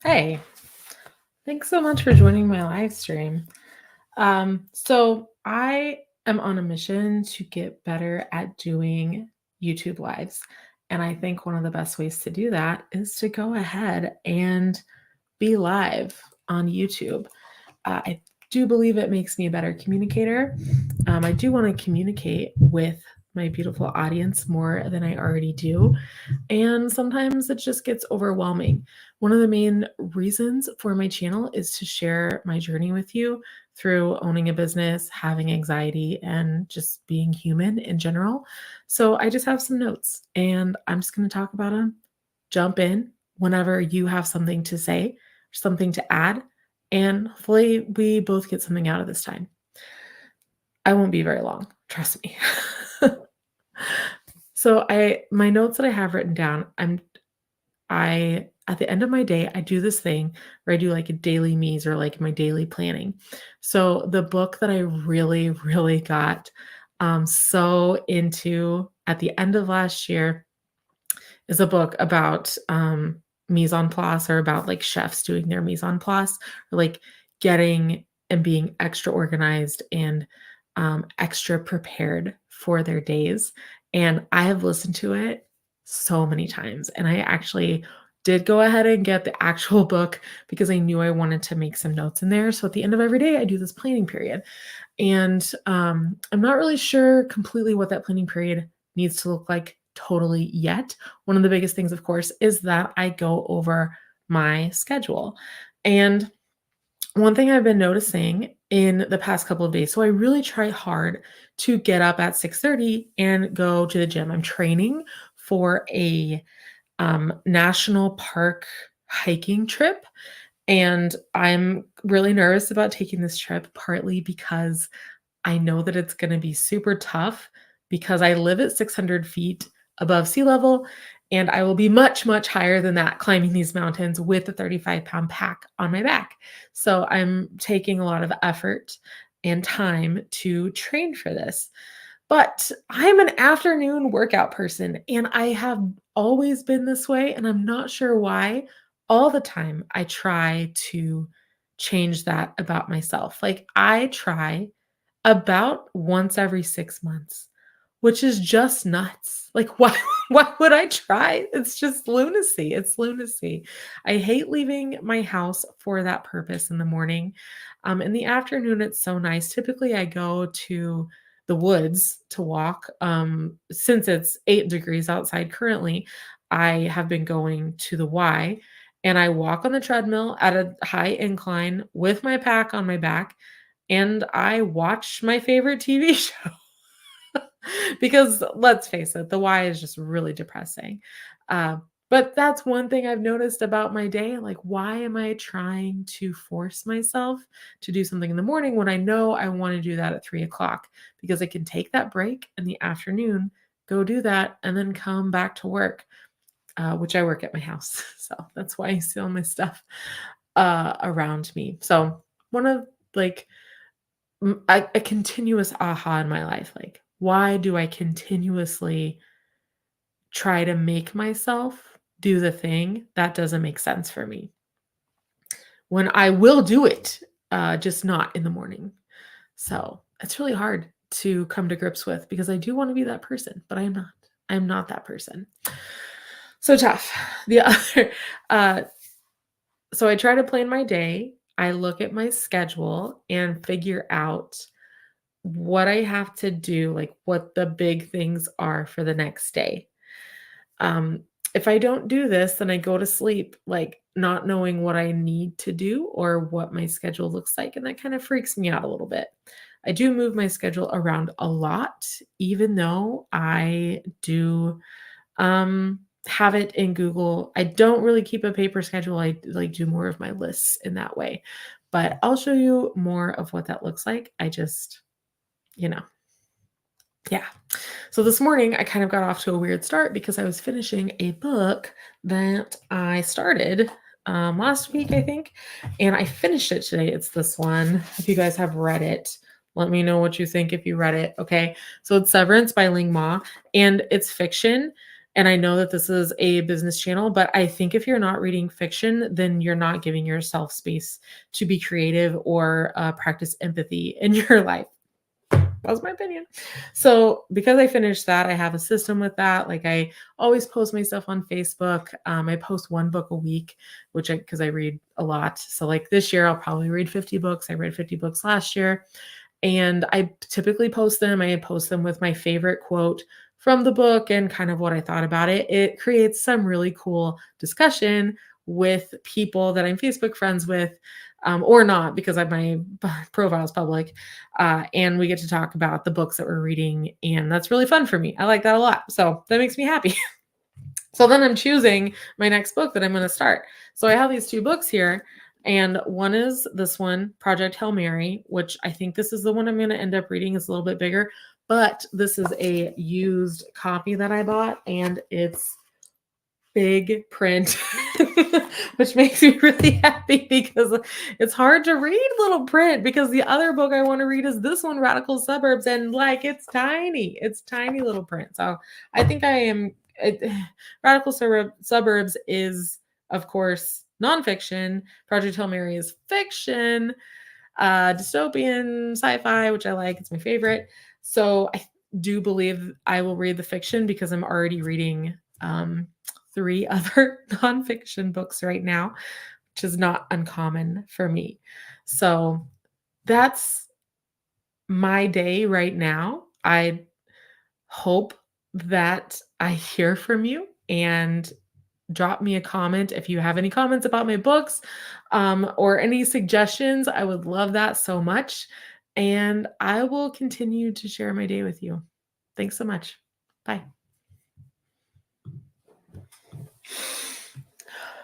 Hey, thanks so much for joining my live stream. So I am on a mission to get better at doing YouTube lives. And I think one of the best ways to do that is to go ahead and be live on YouTube. I do believe it makes me a better communicator. I do want to communicate with my beautiful audience more than I already do. And sometimes it just gets overwhelming. One of the main reasons for my channel is to share my journey with you through owning a business, having anxiety, and just being human in general. So I just have some notes and I'm just going to talk about them. Jump in whenever you have something to say, something to add, and hopefully we both get something out of this time. I won't be very long, trust me. So my notes that I have written down, I at the end of my day, I do this thing where I do like a daily me's or like my daily planning. So the book that I really, really got so into at the end of last year is a book about mise en place, or about like chefs doing their mise en place, or like getting and being extra organized and extra prepared for their days. And I have listened to it so many times. And I actually did go ahead and get the actual book because I knew I wanted to make some notes in there. So at the end of every day, I do this planning period. And I'm not really sure completely what that planning period needs to look like totally yet. One of the biggest things, of course, is that I go over my schedule. And one thing I've been noticing in the past couple of days, so I really try hard to get up at 6:30 and go to the gym. I'm training for a national park hiking trip, and I'm really nervous about taking this trip, partly because I know that it's gonna be super tough because I live at 600 feet above sea level, and I will be much, much higher than that climbing these mountains with a 35-pound pack on my back. So I'm taking a lot of effort and time to train for this. But I'm an afternoon workout person, and I have always been this way, and I'm not sure why. All the time, I try to change that about myself. Like, I try about once every 6 months, which is just nuts. Like, why why would I try? It's just lunacy. It's lunacy. I hate leaving my house for that purpose in the morning. In the afternoon, it's so nice. Typically, I go to the woods to walk. Since it's 8 degrees outside currently, I have been going to the Y, and I walk on the treadmill at a high incline with my pack on my back, and I watch my favorite TV show. Because let's face it, the why is just really depressing. Uh, but that's one thing I've noticed about my day. Like, why am I trying to force myself to do something in the morning when I know I want to do that at 3 o'clock? Because I can take that break in the afternoon, go do that, and then come back to work, which I work at my house. So that's why you see all my stuff around me. So, one of like a continuous aha in my life. Like, why do I continuously try to make myself do the thing that doesn't make sense for me when I will do it, just not in the morning? So it's really hard to come to grips with because I do want to be that person, but I am not. I am not that person. So tough. The other, uh, so I try to plan my day. I look at my schedule and figure out what I have to do, like what the big things are for the next day. Um, if I don't do this, then I go to sleep like not knowing what I need to do or what my schedule looks like. And that kind of freaks me out a little bit. I do move my schedule around a lot, even though I do have it in Google. I don't really keep a paper schedule. I like do more of my lists in that way. But I'll show you more of what that looks like. I just, you know, yeah. So this morning, I kind of got off to a weird start because I was finishing a book that I started last week, I think, and I finished it today. It's this one. If you guys have read it, let me know what you think if you read it. Okay. So it's Severance by Ling Ma, and it's fiction. And I know that this is a business channel, but I think if you're not reading fiction, then you're not giving yourself space to be creative or practice empathy in your life. That's my opinion. So because I finished that, I have a system with that. Like I always post my stuff on Facebook. I post one book a week, which I because I read a lot. So like this year, I'll probably read 50 books. I read 50 books last year. And I typically post them. I post them with my favorite quote from the book and kind of what I thought about it. It creates some really cool discussion with people that I'm Facebook friends with, or not because my profile is public. And we get to talk about the books that we're reading. And that's really fun for me. I like that a lot. So that makes me happy. So then I'm choosing my next book that I'm going to start. So I have these two books here, and one is this one, Project Hail Mary, which I think this is the one I'm going to end up reading. It's a little bit bigger, but this is a used copy that I bought, and it's big print, which makes me really happy because it's hard to read little print because the other book I want to read is this one, Radical Suburbs, and like it's tiny. It's tiny little print. So I think I am it, Suburbs is of course nonfiction. Project Hail Mary is fiction, dystopian sci-fi, which I like. It's my favorite. So I do believe I will read the fiction because I'm already reading three other nonfiction books right now, which is not uncommon for me. So that's my day right now. I hope that I hear from you and drop me a comment if you have any comments about my books or any suggestions. I would love that so much. And I will continue to share my day with you. Thanks so much. Bye.